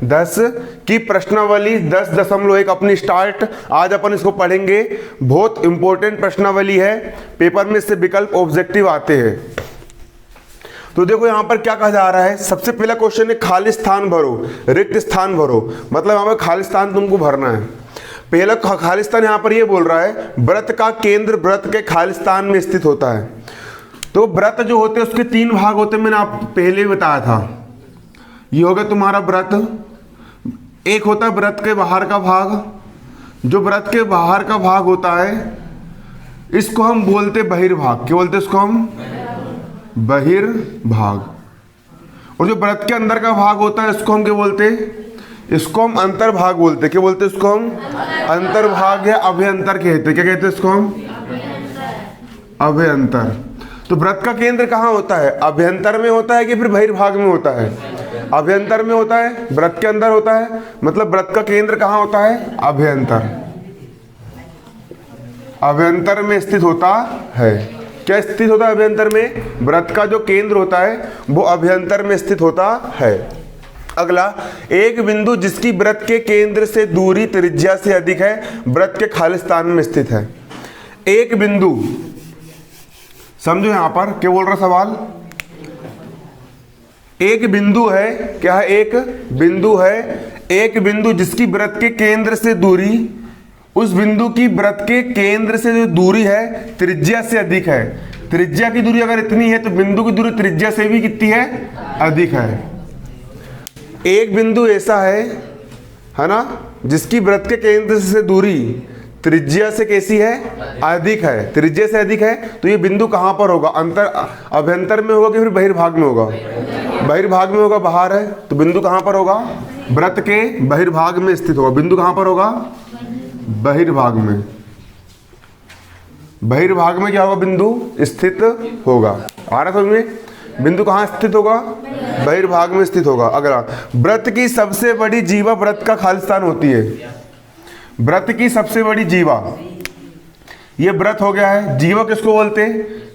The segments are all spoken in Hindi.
10 की प्रश्नावली 10.1 अपनी स्टार्ट। आज अपन इसको पढ़ेंगे, बहुत इंपॉर्टेंट प्रश्नावली है, पेपर में इससे विकल्प ऑब्जेक्टिव आते हैं। तो देखो यहाँ पर क्या कहा जा रहा है। सबसे पहला क्वेश्चन है खाली स्थान भरो, रिक्त स्थान भरो। मतलब यहाँ पर खाली स्थान तुमको भरना है। पहला खाली स्थान यहाँ पर ये बोल रहा है व्रत का केंद्र व्रत के खाली स्थान में स्थित होता है। तो व्रत जो होते हैं उसके 3 भाग होते हैं, मैंने आप पहले ही बताया था। ये हो गया तुम्हारा व्रत। एक होता है व्रत के बाहर का भाग। जो व्रत के बाहर का भाग होता है इसको हम बोलते बहिर्भाग। क्या बोलते हैं इसको हम? बहिर्भाग। और जो व्रत के अंदर का भाग होता है इसको हम क्या बोलते? इसको हम अंतर्भाग बोलते। क्या बोलते इसको हम? अंतर्भाग या अभ्यंतर कहते। क्या कहते इसको हम? अभ्यंतर। तो व्रत का केंद्र कहाँ होता है? अभ्यंतर में होता है कि फिर बहिर्भाग में होता है? अभ्यंतर में होता है, व्रत के अंदर होता है। मतलब व्रत का केंद्र कहाँ होता है? अभ्यंतर। अभ्यंतर में स्थित होता है। क्या स्थित होता है अभ्यंतर में? व्रत का जो केंद्र होता है वो अभ्यंतर में स्थित होता है। अगला, एक बिंदु जिसकी व्रत के केंद्र से दूरी त्रिज्या से अधिक है व्रत के खाली स्थान में स्थित है। एक बिंदु, समझो यहां पर क्या बोल रहा सवाल। एक बिंदु है, क्या है? एक बिंदु है। एक बिंदु जिसकी व्रत के केंद्र से दूरी, उस बिंदु की व्रत के केंद्र से जो दूरी है त्रिज्या से अधिक है। त्रिज्या की दूरी अगर इतनी है तो बिंदु की दूरी त्रिज्या से भी कितनी है? अधिक है। एक बिंदु ऐसा है ना, जिसकी व्रत के केंद्र से दूरी त्रिज्या से कैसी है? अधिक है। त्रिज्या से अधिक है तो ये बिंदु कहां पर होगा? अभ्यंतर में होगा कि फिर बहिर्भाग में होगा? बहिर्भाग में होगा। बाहर है तो बिंदु कहां पर होगा? व्रत के बहिर्भाग में स्थित होगा। बिंदु कहां पर होगा? बहिर्भाग में। बहिर्भाग में क्या होगा? बिंदु स्थित होगा। आ रहा समझ में? बिंदु कहां स्थित होगा? बहिर्भाग में स्थित होगा। अगला, व्रत की सबसे बड़ी जीवा व्रत का खाली स्थान होती है। व्रत की सबसे बड़ी जीवा, ये व्रत हो गया है। जीवा किसको बोलते हैं?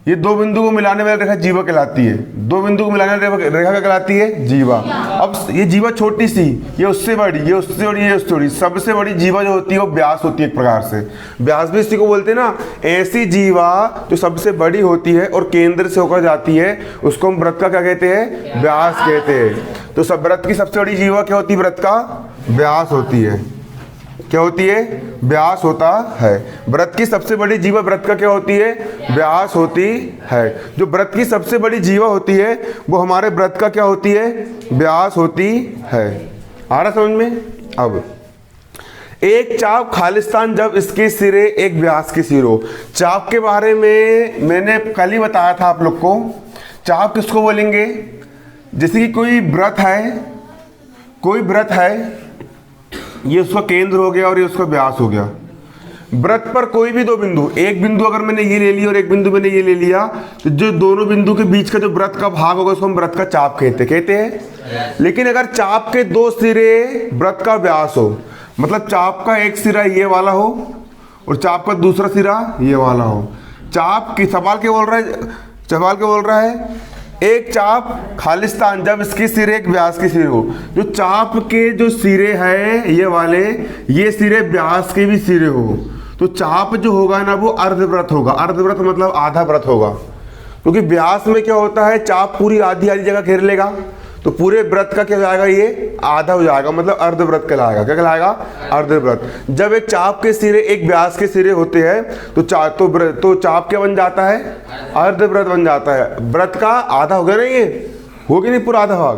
ये दो बिंदु को मिलाने वाली रेखा जीवा कहलाती है। दो बिंदु को मिलाने वाली रेखा क्या कहलाती है? जीवा। अब ये जीवा छोटी सी, ये उससे बड़ी, ये उससे बड़ी, ये उससे बड़ी, सबसे बड़ी जीवा जो होती है वो व्यास होती है एक प्रकार से। व्यास भी इसी को बोलते हैं ना। ऐसी जीवा जो सबसे बड़ी होती है और केंद्र से होकर जाती है उसको हम व्रत का क्या कहते हैं? व्यास कहते हैं। तो सब व्रत की सबसे बड़ी जीवा क्या होती है? व्रत का व्यास होती है। क्या होती है? व्यास होता है। व्रत की सबसे बड़ी जीवा व्रत का क्या होती है? व्यास होती है। जो व्रत की सबसे बड़ी जीवा होती है वो हमारे व्रत का क्या होती है? व्यास होती है। आ रहा समझ में? अब एक चाप खालिस्तान जब इसके सिरे एक व्यास के सिर हो। चाप के बारे में मैंने कल ही बताया था आप लोग को। चाप किसको बोलेंगे? जैसे कि कोई व्रत है, कोई व्रत है, ये उसका केंद्र हो गया और ये उसका व्यास हो गया। व्रत पर कोई भी दो बिंदु, एक बिंदु अगर मैंने ये ले लिया और एक बिंदु मैंने ये ले लिया तो जो दोनों बिंदु के बीच का जो व्रत का भाग होगा उसको हम व्रत का चाप कहते हैं। लेकिन अगर चाप के दो सिरे व्रत का व्यास हो, मतलब चाप का एक सिरा ये वाला हो और चाप का दूसरा सिरा ये वाला हो। चाप की सवाल क्या बोल रहा है? सवाल क्या बोल रहा है? एक चाप खालिस्तान जब इसके सिरे एक व्यास के सिरे हो। जो चाप के जो सिरे हैं ये वाले, ये सिरे व्यास के भी सिरे हो तो चाप जो होगा ना वो अर्धव्रत होगा। अर्धव्रत मतलब आधा व्रत होगा। क्योंकि व्यास में क्या होता है? चाप पूरी आधी जगह घेर लेगा तो पूरे व्रत का क्या हो जाएगा? ये आधा हो जाएगा, मतलब अर्धव्रत कहलाएगा। क्या कहलाएगा? अर्धव्रत। जब एक चाप के सिरे एक व्यास के सिरे होते हैं तो चाप क्या बन जाता है? अर्धव्रत बन जाता है। व्रत का आधा हो गया ना, ये हो गया नहीं पूरा आधा भाग।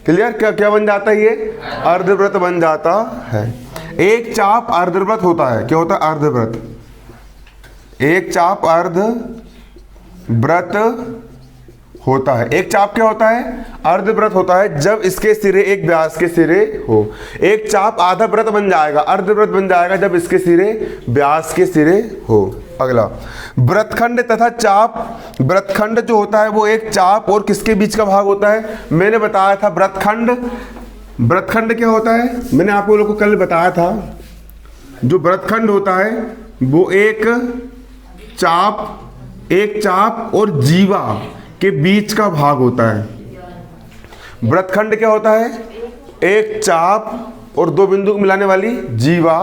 क्लियर? क्या क्या बन जाता है? ये अर्धव्रत बन जाता है। एक चाप अर्धव्रत होता है। क्या होता है? अर्धव्रत। एक चाप अर्धव्रत होता है। एक चाप क्या होता है? अर्धव्रत होता है जब इसके सिरे एक व्यास के सिरे हो। एक चाप आधा व्रत बन जाएगा, अर्धव्रत बन जाएगा जब इसके सिरे व्यास के सिरे हो। अगला, व्रतखंड तथा चाप। व्रतखंड जो होता है वो एक चाप और किसके बीच का भाग होता है? मैंने बताया था व्रतखंड। व्रतखंड क्या होता है? मैंने आप लोगों को कल बताया था। जो व्रतखंड होता है वो एक चाप और जीवा के बीच का भाग होता है। व्रतखंड क्या होता है? एक चाप और दो बिंदु को मिलाने वाली जीवा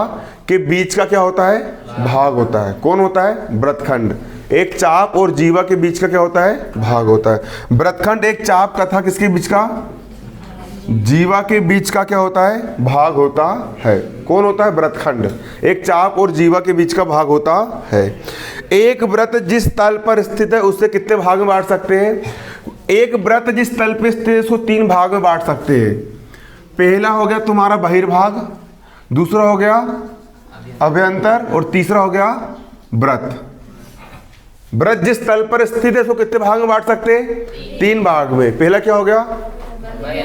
के बीच का क्या होता है? भाग होता है। कौन होता है? वृत्तखंड। एक चाप और जीवा के बीच का क्या होता है? भाग होता है। वृत्तखंड एक चाप तथा किसके बीच का? जीवा के बीच का क्या होता है? भाग होता है। कौन होता है? वृत्तखंड। एक चाप और जीवा के बीच का भाग होता है। एक वृत्त जिस तल पर स्थित है उससे कितने भाग में बांट सकते हैं? एक वृत्त जिस तल पर स्थित है उसको 3 भाग में बांट सकते हैं। पहला हो गया तुम्हारा बहिर्भाग, दूसरा हो गया अभ्यंतर और तीसरा हो गया वृत्त। वृत्त जिस तल पर स्थित है उसको कितने भाग में बांट सकते हैं? 3 भाग में। पहला क्या हो गया?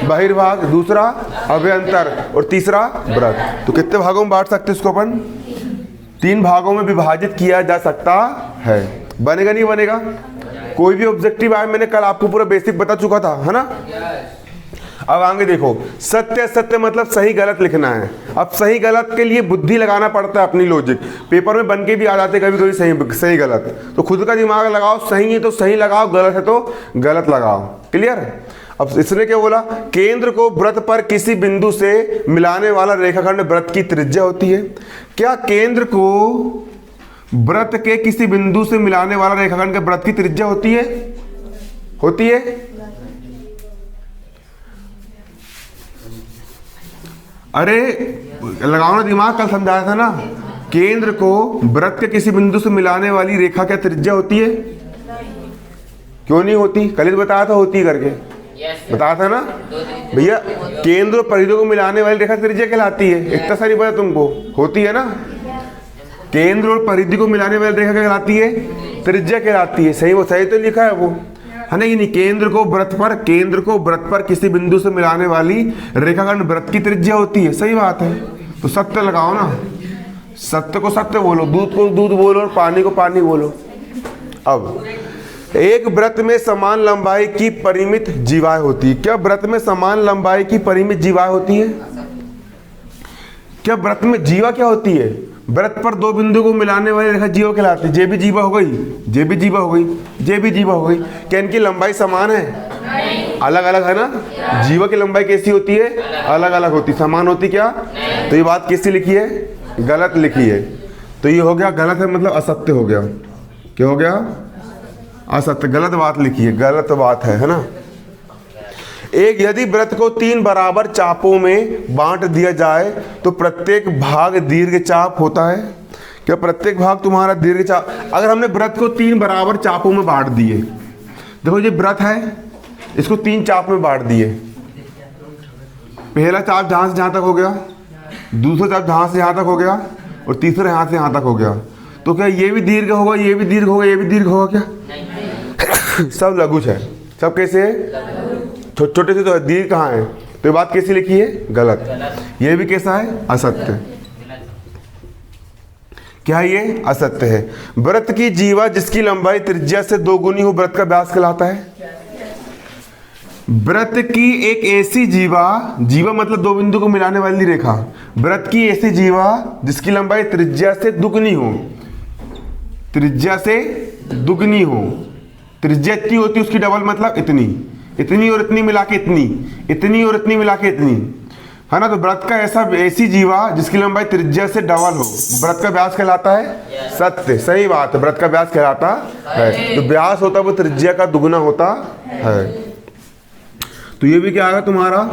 बहिर्भाग, दूसरा अभ्यंतर और तीसरा वृत्त। तो कितने भागों में बांट सकते हैं इसको अपन? 3 भागों में विभाजित किया जा सकता है। बनेगा नहीं बनेगा? कोई भी ऑब्जेक्टिव आए, मैंने कल आपको पूरा बेसिक बता चुका था, है ना। अब आगे देखो, सत्य सत्य मतलब सही गलत लिखना है। अब सही गलत के लिए बुद्धि लगाना पड़ता है, अपनी लॉजिक। पेपर में बन के भी आ जाते कभी कभी सही गलत, तो खुद का दिमाग लगाओ। सही है तो सही लगाओ, गलत है तो गलत लगाओ। क्लियर? अब इसने क्या बोला? केंद्र को वृत्त पर किसी बिंदु से मिलाने वाला रेखाखंड वृत्त की त्रिज्या होती है। क्या केंद्र को वृत्त के किसी बिंदु से मिलाने वाला रेखाखंड के वृत्त की त्रिज्या होती है? होती है? अरे लगाओ ना दिमाग, कल समझाया था ना। केंद्र को वृत्त के किसी बिंदु से मिलाने वाली रेखा क्या त्रिज्या होती है? क्यों नहीं होती? कल ही बताया था होती करके, बताया था ना भैया। केंद्र और परिधि को मिलाने वाली रेखा त्रिज्या कहलाती है। इतना सारी पता तुमको, होती है ना। केंद्र और परिधि को मिलाने वाली रेखा क्या कहलाती है? त्रिज्या कहलाती है। सही, वो सही तो लिखा है वो, है ना। नहीं, केंद्र को वृत्त पर किसी बिंदु से मिलाने वाली रेखाखंड वृत्त की त्रिज्या होती है। सही बात है। तो सत्य लगाओ ना, सत्य को सत्य बोलो, दूध को दूध बोलो और पानी को पानी बोलो। अब एक वृत्त में समान लंबाई की परिमित जीवाएं होती है। क्या वृत्त में समान लंबाई की परिमित जीवाएं होती है? क्या वृत्त में जीवा क्या होती है? वृत्त पर 2 बिंदु को मिलाने वाली रेखा जीवा कहलाती है। जे भी जीवा हो गई, जे भी जीवा हो गई, जे भी जीवा हो गई। क्या इनकी लंबाई समान है? अलग अलग है ना। जीवा की लंबाई कैसी होती है? अलग अलग होती, समान होती क्या? तो ये बात कैसी लिखी है? गलत लिखी है। तो ये हो गया गलत है, मतलब असत्य हो गया। क्या हो गया? असत्य, गलत बात लिखी है, गलत बात है ना। एक यदि वृत्त को 3 बराबर चापों में बांट दिया जाए तो प्रत्येक भाग दीर्घ चाप होता है। क्या प्रत्येक भाग तुम्हारा दीर्घ चाप? अगर हमने वृत्त को 3 बराबर चापों में बांट दिए, देखो ये वृत्त है, इसको 3 चाप में बांट दिए। पहला चाप जहां से जहां तक हो गया, दूसरा चाप जहां से यहां तक हो गया और तीसरा यहां से यहां तक हो गया। तो क्या ये भी दीर्घ होगा, ये भी दीर्घ होगा, ये भी दीर्घ होगा क्या? सब लघुच है। सब कैसे है? छोटे छोटे से तो दीर्घ कहाँ है? तो ये बात कैसी लिखी है? गलत। ये भी कैसा है? असत्य। क्या ये? असत्य है। वृत्त की जीवा जिसकी लंबाई त्रिज्या से 2 गुनी हो वृत्त का व्यास कहलाता है। वृत्त की एक ऐसी जीवा, जीवा मतलब 2 बिंदु को मिलाने वाली रेखा, वृत्त की ऐसी जीवा जिसकी लंबाई त्रिज्या से दुगनी हो, त्रिज्या से दुगनी हो। त्रिज्या इतनी होती है, उसकी डबल मतलब इतनी, इतनी और इतनी मिला के इतनी, इतनी और इतनी मिला के इतनी, है ना। तो वृत्त का ऐसी जीवा जिसकी लंबाई त्रिज्या से डबल हो, वृत्त का व्यास कहलाता है सत्य। सही बात है, वृत्त का व्यास कहलाता है। तो व्यास होता है वो त्रिज्या का दुगुना होता है। तो ये भी क्या आएगा तुम्हारा?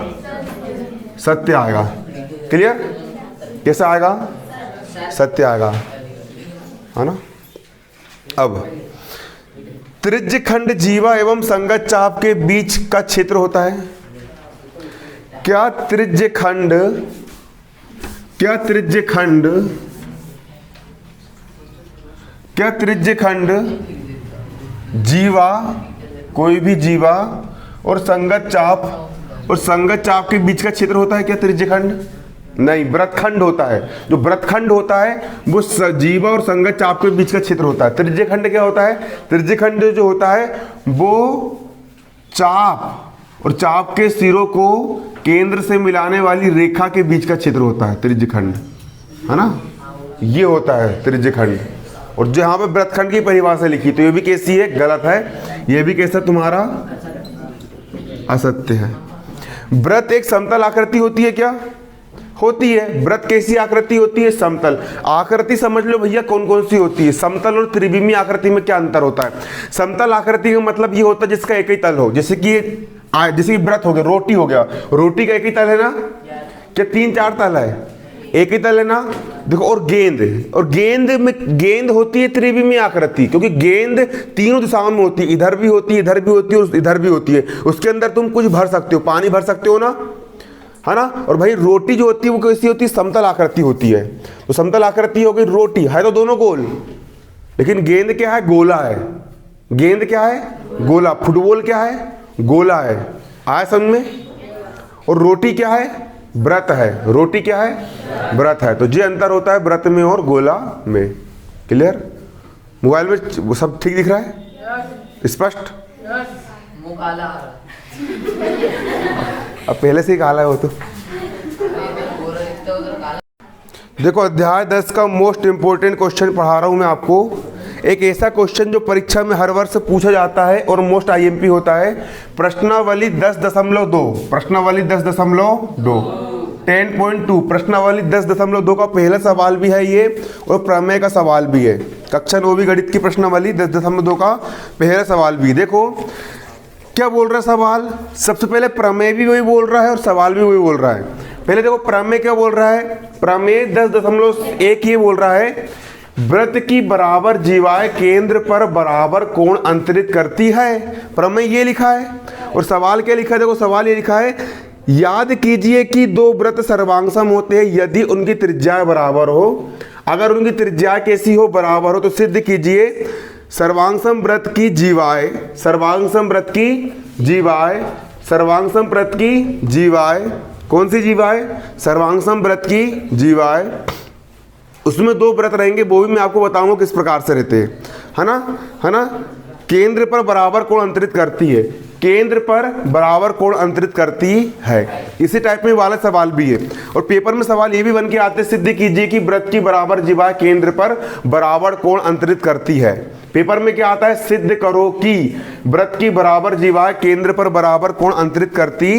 सत्य आएगा। क्लियर? कैसा आएगा? सत्य आएगा, है ना। अब त्रिज्य खंड जीवा एवं संगत चाप के बीच का क्षेत्र होता है। क्या त्रिज्य खंड जीवा, कोई भी जीवा और संगत चाप के बीच का क्षेत्र होता है? क्या त्रिज्य खंड? नहीं, वृत्तखंड होता है। जो वृत्तखंड होता है वो जीवा और संगत चाप के बीच का क्षेत्र होता है। त्रिज्य खंड क्या होता है? त्रिज्य खंड जो होता है वो चाप और चाप के सिरों को केंद्र से मिलाने वाली रेखा के बीच का क्षेत्र होता है त्रिज्य खंड, है ना। ये होता है त्रिज्य खंड। और जो यहाँ पे वृत्तखंड की परिभाषा लिखी, तो ये भी कैसी है? गलत है। ये भी कैसा तुम्हारा? असत्य है। वृत्त एक समतल आकृति होती है क्या? होती है। वृत्त कैसी आकृति होती है? समतल आकृति। समझ लो भैया कौन कौन सी होती है। समतल और त्रिविमीय आकृति में क्या अंतर होता है? समतल आकृति का मतलब ये होता है जिसका एक ही तल हो, जैसे कि वृत्त हो गया, रोटी हो गया, रोटी का एक ही तल है ना? क्या 3-4 तल है? एक ही तल है ना? देखो, और गेंद में गेंद होती है त्रिविमीय आकृति, क्योंकि गेंद तीनों दिशाओं में होती है, इधर भी होती है, इधर भी होती है और इधर भी होती है। उसके अंदर तुम कुछ भर सकते हो, पानी भर सकते हो ना, है ना? और भाई रोटी जो होती है वो कैसी होती है? समतल आकृति होती है। तो समतल आकृति हो गई रोटी, है तो दोनों गोल, लेकिन गेंद क्या है? गोला है। गेंद क्या है? गोला। फुटबॉल क्या है? गोला है। आया समझ में? और रोटी क्या है? व्रत है। रोटी क्या है? व्रत है। तो ये अंतर होता है व्रत में और गोला में। क्लियर? मोबाइल में वो सब ठीक दिख रहा है? स्पष्ट? अब पहले से ही काला है वो तो। देखो, अध्याय 10 का मोस्ट इंपोर्टेंट क्वेश्चन पढ़ा रहा हूं मैं आपको। एक ऐसा क्वेश्चन जो परीक्षा में हर वर्ष पूछा जाता है और मोस्ट आईएमपी होता है। प्रश्नावली 10.2, प्रश्नावली 10.2, 10.2, प्रश्नावली 10.2 का पहला सवाल भी है ये, और प्रमेय का सवाल भी है। कक्षा 9वीं गणित की प्रश्नावली 10.2 का पहला सवाल भी। देखो क्या बोल रहा है सवाल। सबसे पहले प्रमेय भी वही बोल रहा है और सवाल भी वही बोल रहा है। पहले देखो प्रमेय क्या बोल रहा है। प्रमेय 10.1 ये बोल रहा है, वृत्त की बराबर जीवाएं केंद्र पर बराबर कोण अंतरित करती है। प्रमेय ये लिखा है। और सवाल क्या लिखा है? देखो सवाल ये लिखा है, याद कीजिए कि दो वृत्त सर्वांगसम होते हैं यदि उनकी त्रिज्या बराबर हो। अगर उनकी त्रिज्या कैसी हो? बराबर हो। तो सिद्ध कीजिए सर्वांगसम वृत्त की जीवाएं, सर्वांगसम वृत्त की जीवाएं, सर्वांगसम वृत्त की जीवाएं, कौन सी जीवाएं? सर्वांगसम वृत्त की जीवाएं। उसमें दो व्रत रहेंगे, वो भी मैं आपको बताऊंगा किस प्रकार से रहते हैं, है ना? केंद्र पर बराबर कोण अंतरित करती है, केंद्र पर बराबर कोण अंतरित करती है। इसी टाइप में वाला सवाल भी है। और पेपर में सवाल ये भी बन के आते, सिद्ध कीजिए कि वृत्त की बराबर जीवा केंद्र पर बराबर कोण अंतरित करती है। पेपर में क्या आता है? सिद्ध करो कि वृत्त की बराबर जीवा केंद्र पर बराबर कोण अंतरित करती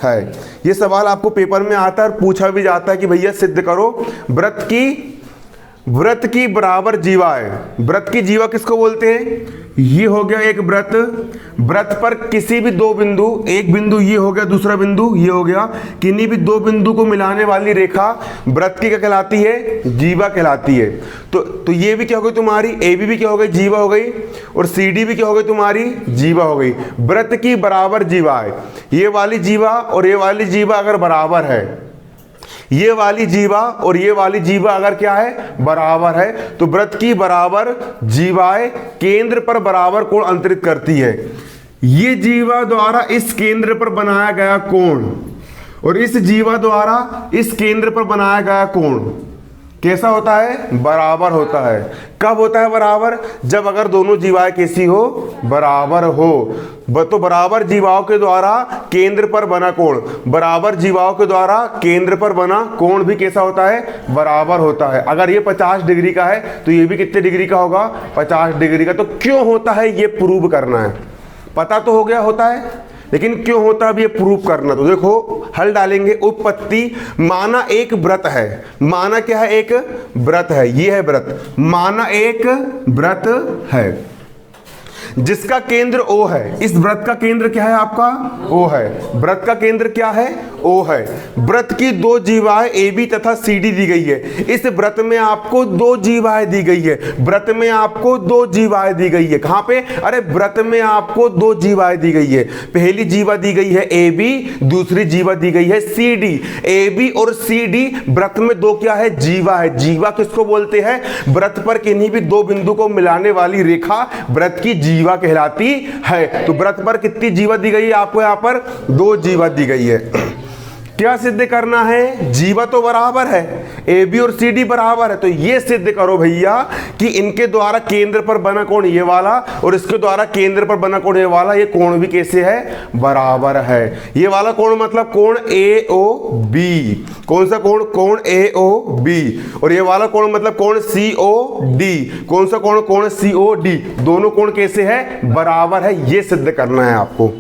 है। ये सवाल आपको पेपर में आता है और पूछा भी जाता है कि भैया सिद्ध करो वृत्त की बराबर जीवा है। वृत्त की जीवा किसको बोलते हैं? ये हो गया एक वृत्त पर किसी भी दो बिंदु, एक बिंदु ये हो गया, दूसरा बिंदु ये हो गया, किन्हीं भी दो बिंदु को मिलाने वाली रेखा वृत्त की क्या कहलाती है? जीवा कहलाती है। तो ये भी क्या हो गई तुम्हारी? AB भी क्या हो गई? जीवा हो गई। और CD भी क्या हो गई तुम्हारी? जीवा हो गई। वृत्त की बराबर जीवा है। ये वाली जीवा और ये वाली जीवा अगर बराबर है, ये वाली जीवा और ये वाली जीवा अगर क्या है? बराबर है, तो वृत्त की बराबर जीवाएं केंद्र पर बराबर कोण अंतरित करती है। ये जीवा द्वारा इस केंद्र पर बनाया गया कोण और इस जीवा द्वारा इस केंद्र पर बनाया गया कोण कैसा होता है? बराबर होता है। कब होता है बराबर? जब अगर दोनों जीवाएं कैसी हो? बराबर हो। तो बराबर जीवाओं के द्वारा केंद्र पर बना कोण, बराबर जीवाओं के द्वारा केंद्र पर बना कोण भी कैसा होता है? बराबर होता है। अगर ये 50 डिग्री का है तो ये भी कितने डिग्री का होगा? 50 डिग्री का। तो क्यों होता है ये प्रूव करना है। पता तो हो गया होता है, लेकिन क्यों होता है अब ये प्रूव करना। तो देखो हल डालेंगे। उत्पत्ति, माना एक व्रत है, माना क्या है? एक व्रत है, ये है व्रत, माना एक व्रत है जिसका केंद्र O है। इस व्रत का केंद्र क्या है आपका? O है। व्रत का केंद्र क्या है? O है। व्रत की दो जीवाएं AB तथा CD दी गई है। इस व्रत में आपको दो जीवाएं दी गई है। व्रत में आपको दो जीवाएं दी गई है। कहां पे? अरे व्रत में आपको दो जीवाएं दी गई है। पहली जीवा दी गई है AB, दूसरी जीवा दी गई है CD। AB और CD व्रत में दो क्या है? जीवा है। जीवा किसको बोलते हैं? व्रत पर किन्हीं भी दो बिंदु को मिलाने वाली रेखा व्रत की जीवा कहलाती है। तो व्रत पर कितनी जीवा दी गई है आपको? यहां पर दो जीवा दी गई है। क्या सिद्ध करना है? जीवा तो बराबर है, AB और CD बराबर है, तो ये सिद्ध करो भैया कि इनके द्वारा केंद्र पर बना कोण ये वाला और इसके द्वारा केंद्र पर बना कोण ये वाला, ये कोण भी कैसे है? बराबर है। ये वाला कोण मतलब कोण AOB। कौन सा कोण? कोण AOB। और ये वाला कोण मतलब कोण COD। कौन सा कोण? कोण COD। दोनों कोण कैसे है? बराबर है। ये सिद्ध करना है आपको।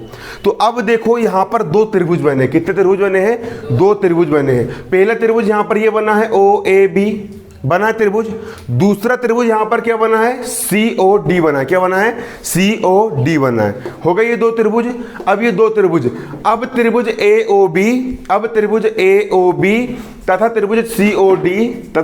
तो अब देखो यहाँ पर दो त्रिभुज बने, कितने त्रिभुज बने हैं? दो त्रिभुज बने हैं। पहला त्रिभुज यहाँ पर ये बना है OAB बना है त्रिभुज। दूसरा त्रिभुज यहाँ पर क्या बना है? COD बना है। क्या बना है? COD बना है। हो गए ये दो त्रिभुज। अब ये दो त्रिभुज, अब त्रिभुज AOB तथा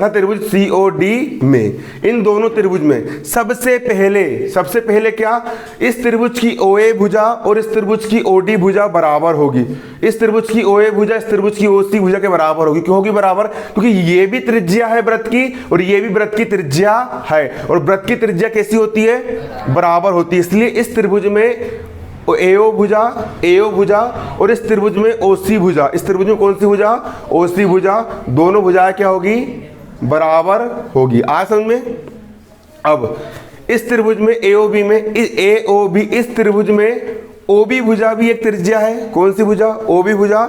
त्रिभुज COD में, इन दोनों त्रिभुज में सबसे पहले क्या, इस त्रिभुज की OA भुजा और इस त्रिभुज की OD भुजा बराबर होगी। इस त्रिभुज की OA भुजा इस त्रिभुज की OC भुजा के बराबर होगी। क्यों होगी बराबर? क्योंकि ये भी त्रिज्या है वृत्त की और ये भी वृत्त की त्रिज्या है, और वृत्त की त्रिज्या कैसी होती है? बराबर होती है। इसलिए इस त्रिभुज में AO भुजा और इस त्रिभुज में OC भुजा, इस त्रिभुज में कौन सी भुजा? OC भुजा। दोनों भुजाएं क्या होगी? बराबर होगी। आ समझ में? अब इस त्रिभुज में AOB में AOB, इस त्रिभुज में OB भुजा भी एक त्रिज्या है। कौन सी भुजा? OB भुजा।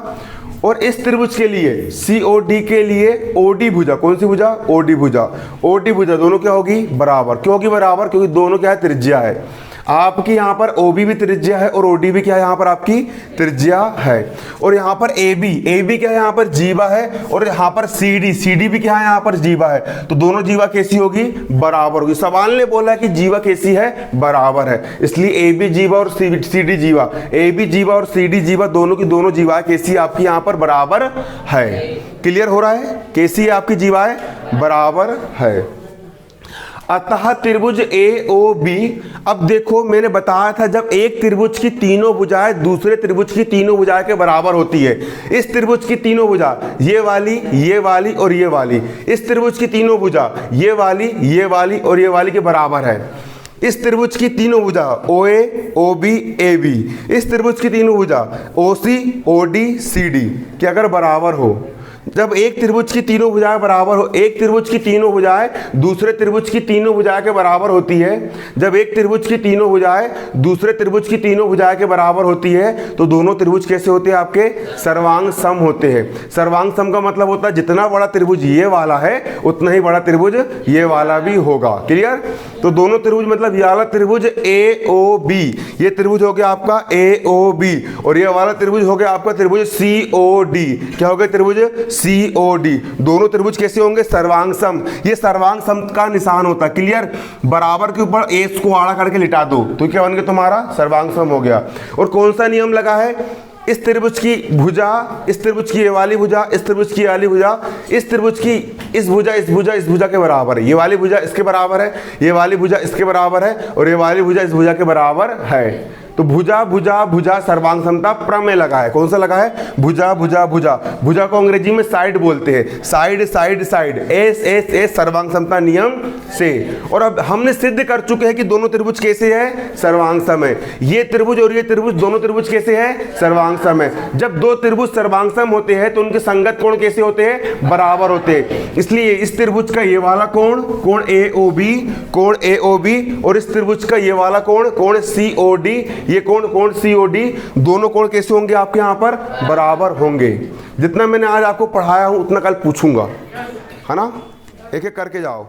और इस त्रिभुज के लिए COD के लिए OD भुजा, कौन सी भुजा? OD भुजा। OD भुजा दोनों क्या होगी? बराबर। क्यों होगी बराबर? क्योंकि दोनों क्या है? त्रिज्या है। आपकी यहाँ पर OB भी त्रिज्या है और OD भी क्या है? यहाँ पर आपकी त्रिज्या है। और यहाँ पर AB क्या है? यहाँ पर जीवा है। और यहाँ पर CD भी क्या है? यहाँ पर जीवा है। तो दोनों जीवा कैसी होगी? बराबर होगी। सवाल ने बोला कि जीवा कैसी है? बराबर है। इसलिए AB जीवा और CD जीवा, AB जीवा और CD जीवा दोनों की दोनों जीवाएं कैसी आपकी यहाँ पर? बराबर है। क्लियर हो रहा है? कैसी है आपकी जीवाएं? बराबर है। अतः त्रिभुज AOB, अब देखो मैंने बताया था जब एक त्रिभुज की तीनों भुजाएं दूसरे त्रिभुज की तीनों भुजाएं के बराबर होती है, इस त्रिभुज की तीनों भुजा ये वाली और ये वाली, इस त्रिभुज की तीनों भुजा ये वाली और ये वाली के बराबर है। इस त्रिभुज की तीनों भुजा OA OB AB, इस त्रिभुज की तीनों भुजा OC OD CD के अगर बराबर हो, जब एक त्रिभुज की तीनों भुजाएं बराबर हो, एक त्रिभुज की तीनों भुजाएं दूसरे त्रिभुज की तीनों भुजाएं के बराबर होती है, जब एक त्रिभुज की तीनों भुजाएं दूसरे त्रिभुज की तीनों भुजाएं के बराबर होती है तो दोनों त्रिभुज कैसे होते हैं? आपके सर्वांग सम होते हैं। सर्वांग सम का मतलब होता है जितना बड़ा त्रिभुज ये वाला है उतना ही बड़ा त्रिभुज ये वाला भी होगा। क्लियर? तो दोनों त्रिभुज मतलब ये वाला त्रिभुज AOB, ये त्रिभुज हो गया आपका AOB, और ये वाला त्रिभुज हो गया आपका त्रिभुज COD। क्या हो गया? त्रिभुज COD। दोनों त्रिभुज कैसे होंगे? सर्वांग सम। ये सर्वांग सम का निशान होता है। क्लियर? बराबर के ऊपर एस को आड़ा करके लिटा दो तो क्या बन गया? तुम्हारा सर्वांग सम हो गया। और कौन सा नियम लगा है? इस त्रिभुज की भुजा, इस त्रिभुज की ये वाली भुजा, इस त्रिभुज की ये वाली भुजा, इस त्रिभुज की इस भुजा के बराबर है। ये वाली भुजा इसके बराबर है, ये वाली भुजा इसके बराबर है, और ये वाली भुजा इस भुजा के बराबर है। तो भुजा सर्वांग समता प्रमेय लगा है। कौन सा लगा है? भुजा भुजा को अंग्रेजी में साइड बोलते हैं। साइड एस सर्वांग समता नियम से। और अब हमने सिद्ध कर चुके हैं कि दोनों त्रिभुज कैसे है? सर्वांग सम है। ये त्रिभुज और ये त्रिभुज दोनों त्रिभुज कैसे है? सर्वांग सम है। जब दो त्रिभुज सर्वांग सम होते हैं तो उनके संगत कोण कैसे होते हैं? बराबर होते हैं। इसलिए इस त्रिभुज का ये वाला कोण AOB और इस त्रिभुज का ये वाला कोण COD, ये कोण COD, दोनों कोण कैसे होंगे आपके यहाँ पर? बराबर होंगे। जितना मैंने आज आपको पढ़ाया हूं उतना कल पूछूंगा, है ना? एक एक करके जाओ।